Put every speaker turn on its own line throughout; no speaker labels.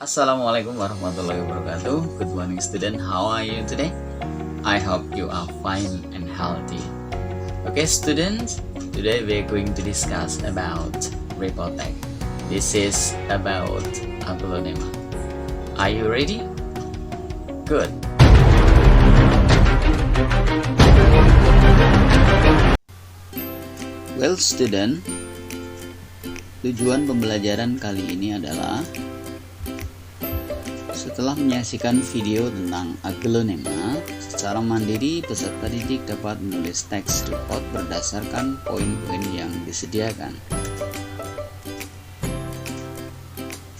Assalamualaikum warahmatullahi wabarakatuh. Good morning student, how are you today? I hope you are fine and healthy. Okay students, today we're going to discuss about Reportech. This is about Aglonema. Are you ready? Good. Well student, tujuan pembelajaran kali ini adalah setelah menyaksikan video tentang aglonema, secara mandiri peserta didik dapat menulis teks report berdasarkan poin-poin yang disediakan.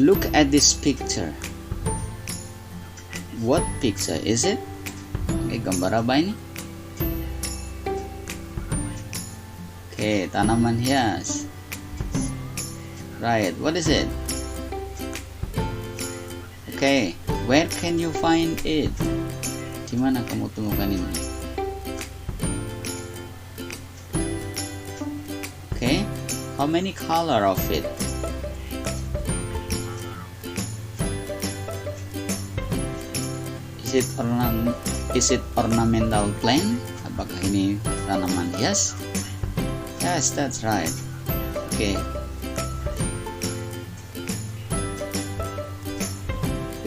Look at this picture. What picture is it? Oke, gambar apa ini? Oke, tanaman hias. Right, what is it? Okay, where can you find it? Di mana kamu temukan ini? Okay, how many color of it? Is it ornamental plant? Apakah ini tanaman hias? Yes, that's right. Okay.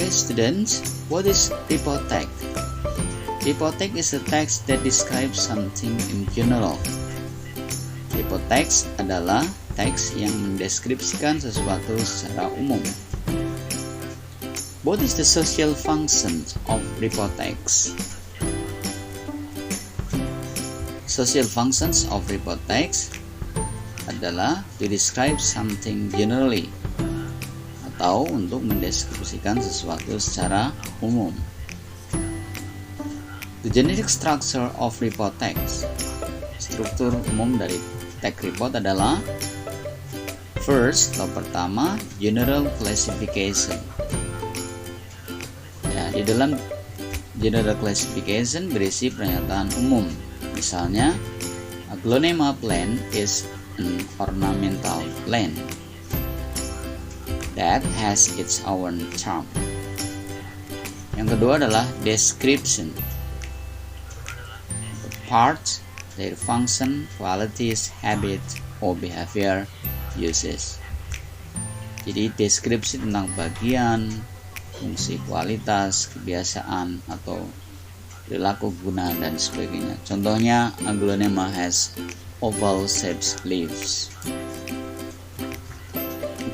Students, what is Reportech? Reportech is a text that describes something in general. Reportech adalah teks yang mendeskripsikan sesuatu secara umum. What is the social function of Reportech? Social functions of Reportech adalah to describe something generally, atau untuk mendeskripsikan sesuatu secara umum. The generic structure of report text. Struktur umum dari text report adalah first, tahap pertama, general classification. Ya, di dalam general classification berisi pernyataan umum. Misalnya, Aglonema plant is an ornamental plant that has its own charm. Yang kedua adalah description. The parts, their function, qualities, habit, or behavior, uses. Jadi deskripsi tentang bagian, fungsi, kualitas, kebiasaan, atau perilaku guna dan sebagainya. Contohnya, Aglonema has oval shaped leaves.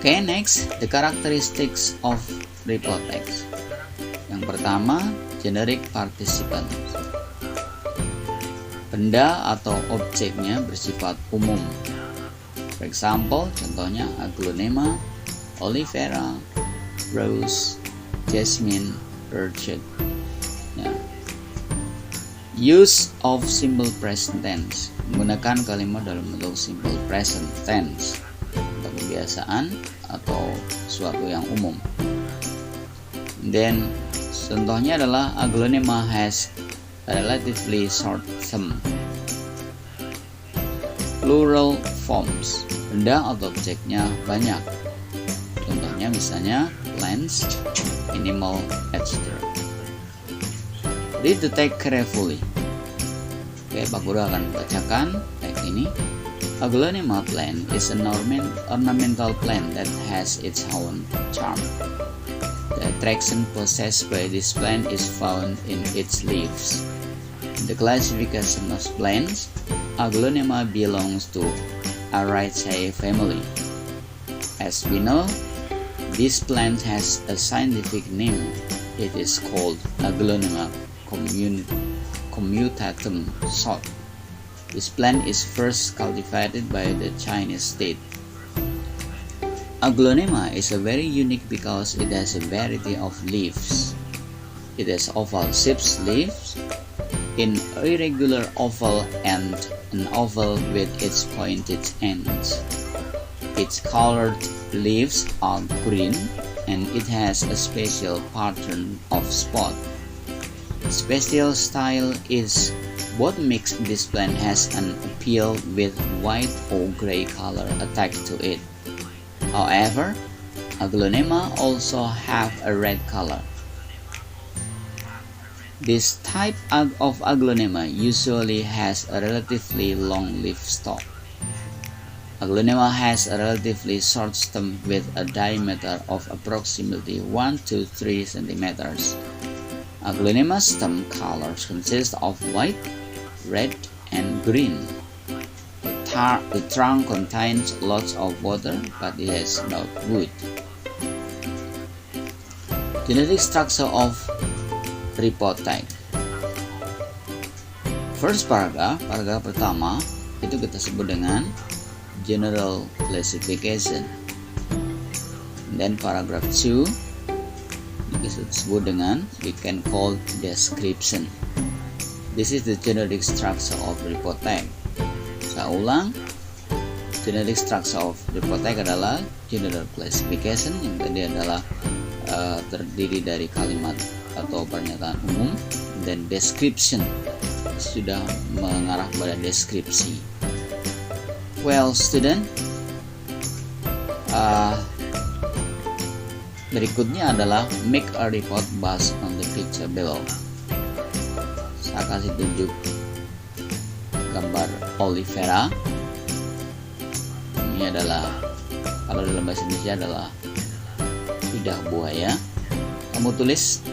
Okay, next, the characteristics of report text. Yang pertama, generic participant. Benda atau objeknya bersifat umum. For example, contohnya Aglonema, Olivera, Rose, Jasmine, Orchid. Ya. Use of simple present tense. Menggunakan kalimat dalam bentuk simple present tense. Kebiasaan atau suatu yang umum. Dan contohnya adalah Aglonema has a relatively short stem. Plural forms, benda atau objeknya banyak. Contohnya misalnya plants, animal, etc. Read the text carefully. Oke, Pak Guru akan bacakan teks ini. Aglonema plant is an ornamental plant that has its own charm. The attraction possessed by this plant is found in its leaves. In the classification of plants, Aglonema belongs to Araceae family. As we know, this plant has a scientific name. It is called Aglonema commutatum short. This plant is first cultivated by the Chinese state. Aglonema is a very unique because it has a variety of leaves. It has oval-shaped leaves, an irregular oval and an oval with its pointed ends. Its colored leaves are green and it has a special pattern of spot. Special style is what makes this plant has an appeal with white or gray color attached to it. However, Aglaonema also have a red color. This type of Aglaonema usually has a relatively long leaf stalk. Aglaonema has a relatively short stem with a diameter of approximately 1 to 3 centimeters. Aglaonema stem colors consist of white, red, and green. The trunk contains lots of water, but it has no wood. Genetic structure of Ripothite. First paragraph pertama itu kita sebut dengan general classification. Dan paragraph 2 kita sebut dengan we can call description. This is the genetic structure of Ripothite. Saya ulang, genetic structure of Ripothite adalah general classification, yang tadi adalah terdiri dari kalimat atau pernyataan umum, dan description sudah mengarah pada deskripsi. Well, student, berikutnya adalah make a report based on the picture below. Saya kasih tunjuk gambar olivera. Ini adalah, kalau dalam bahasa Indonesia adalah lidah buaya. Kamu tulis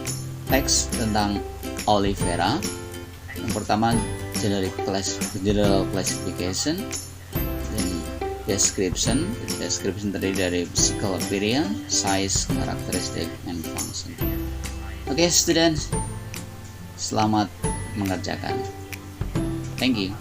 teks tentang olivera. Yang pertama general classification, dan description. Description terdiri dari physical appearance, size, characteristic, and function. Oke, students, selamat mengerjakan. Thank you.